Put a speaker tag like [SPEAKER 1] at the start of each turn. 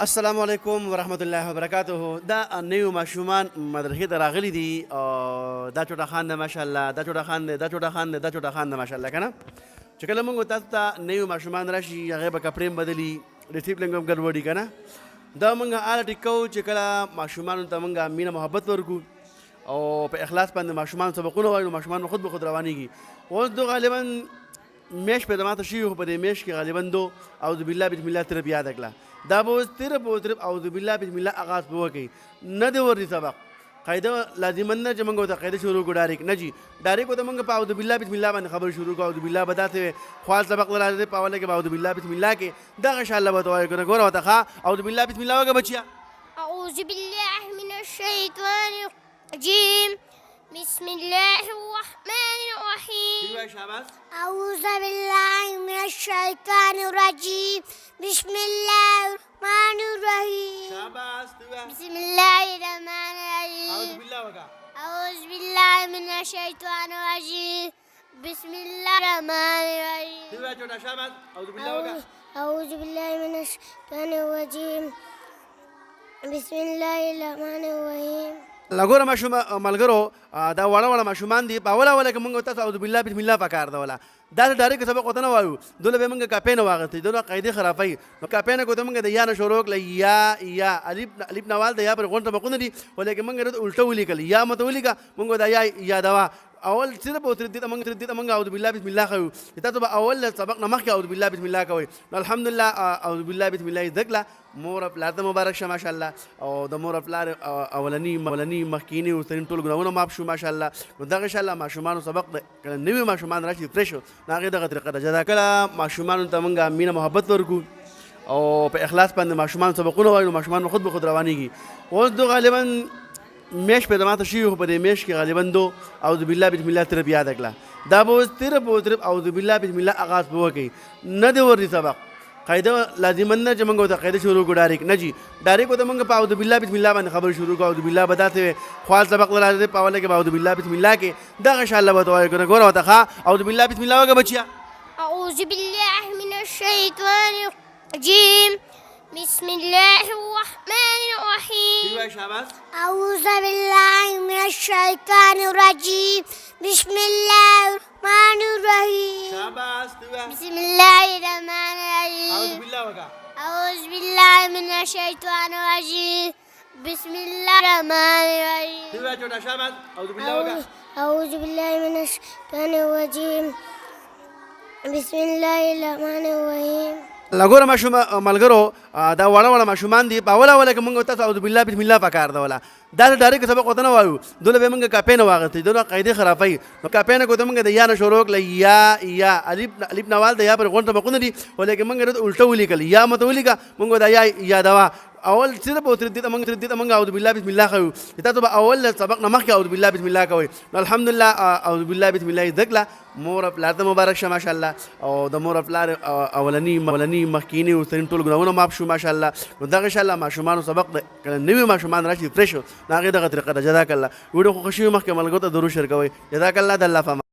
[SPEAKER 1] السلام علیکم ورحمت الله وبرکاته. دا نیو ماشومان مدرسې ته راغلي دي او دا چوټه خان ده ماشاءالله، دا چوټه خان ده، دا چوټه خان ده، دا چوټه خان ده ماشاءالله کنه. چې کله موږ تاسو ته نیو ماشومان راشي هغه به کپړې بدلی ډسپلین هم ګډوډي کنه. دا موږ آل ټیکو چې کله ماشومان ته موږ مینه محبت ورکو او په اخلاص باندې ماشومان سبقونه وایو، ماشومان خود به خود روانيږي. اوس دو غالبا میش په دماغ شي په دې میش کې غالبا دو اعوذ بالله بسم الله تر بیا دکلا دا به تر اعوذ بالله بسم الله آغاز به وکي نه دی ورته سبق قاعده لازم نه چې موږ ته قاعده شروع کو ډایرک نه جی ډایرک ته موږ په اعوذ بالله بسم الله باندې خبر شروع کو اعوذ بالله بداته خپل سبق ولادت په اوله کې اعوذ بالله بسم الله کې دا ان شاء الله به توای کنه ګوره وته اعوذ بالله بسم الله وګه بچیا
[SPEAKER 2] اعوذ بالله من الشیطان الرجیم بسم الله الرحمن الرحيم.
[SPEAKER 1] أعوذ
[SPEAKER 2] بالله من الشيطان الرجيم بسم الله الرحمن الرحيم. بسم الله الرحمن الرحيم. أعوذ بالله من الشيطان الرجيم بسم الله الرحمن الرحيم. أعوذ بالله من الشيطان الرجيم بسم الله الرحمن الرحيم.
[SPEAKER 1] لګوره ملګرو دا وړه ماشومان دي په اوله کې موږ تاسو اعوذ بالله بسم الله پکار دا ولا دا ډایرک سبق وته نه وایو دله به موږ کاپې نه واغتې دله قاعده خرافي نو کاپې نه کوته موږ د یا نه شروع کړل یا الف نوال د یا پر غونټه بقونه دي ولیکن موږ الټه ولیکل یا متولیکا موږ دا یا دوا اول صرف او تردید امنګ اعوذ بالله بسم الله خو تاسو به اول سبق نه مخکې اعوذ بالله بسم الله کوي الحمدلله اعوذ بالله بسم الله ذکلا مور پلار ته مبارک شه ماشاءالله او د مور پلار اولنی مخکینی او ترین ټول ګناونه معاف شو ماشاءالله نو دغه ان شاء الله ماشومان سبق کله نوی ماشومان راشي فرش ناغه دغه طریقه جزا کله ماشومان ته موږ مینه محبت ورکو او په اخلاص باندې ماشومان سبقونه وایو، ماشومان خود به خود روانيږي. اوس دو غالبا میش په دماغ شي په دې میش کې غالبا دو اعوذ بالله بسم الله تر بیا دکلا دا به تر اعوذ بالله بسم الله آغاز به وکي نه دی ورته سبق قاعده لازم نه چې موږ ته قاعده شروع کو ډایرک نه جی ډایرک ته موږ په اعوذ بالله بسم الله باندې خبر شروع کو اعوذ بالله بداته خپل سبق ولادت په اوله کې اعوذ بالله بسم الله کې دا ان شاء الله به توای کنه ګوره وته اعوذ بالله بسم الله وګه بچیا
[SPEAKER 2] اعوذ بالله من الشيطان الرجيم بسم الله الرحمن الرحيم. أعوذ بالله من الشيطان الرجيم بسم الله الرحمن الرحيم. بسم الله الرحمن الرحيم. أعوذ بالله من الشيطان الرجيم بسم الله الرحمن الرحيم. أعوذ بالله من الشيطان الرجيم بسم الله الرحمن الرحيم.
[SPEAKER 1] لګوره ملګرو دا وړه ماشومان دي په اوله کې موږ تاسو اعوذ بالله بسم الله پکار دا ولا دا ډایرک سبق وته نه وایو دله به موږ کاپې نه واغتې دله قاعده خرافي نو کاپې نه کوته موږ د یا نه شروع کړل یا الف نوال د یا پر غونټه بقونه دي ولیکن موږ الټه ولیکل یا متولیکا موږ دا یا دوا اول صرف او تردید امنګ اعوذ بالله بسم الله خو تاسو به اول سبق نه مخکې اعوذ بالله بسم الله کوي الحمدلله اعوذ بالله بسم الله ذکلا مور پلار ته مبارک شه ماشاءالله او د مور پلار اولنی مخکینی او ترین ټول ګناونه معاف شو ماشاءالله نو دغه ان شاء الله ماشومان سبق کله نوی ماشومان راشي فرش ناغه دغه طریقه جزاک الله ویډیو خو خوشي مخکې ملګرو ته درو شریکوي جزاک الله د الله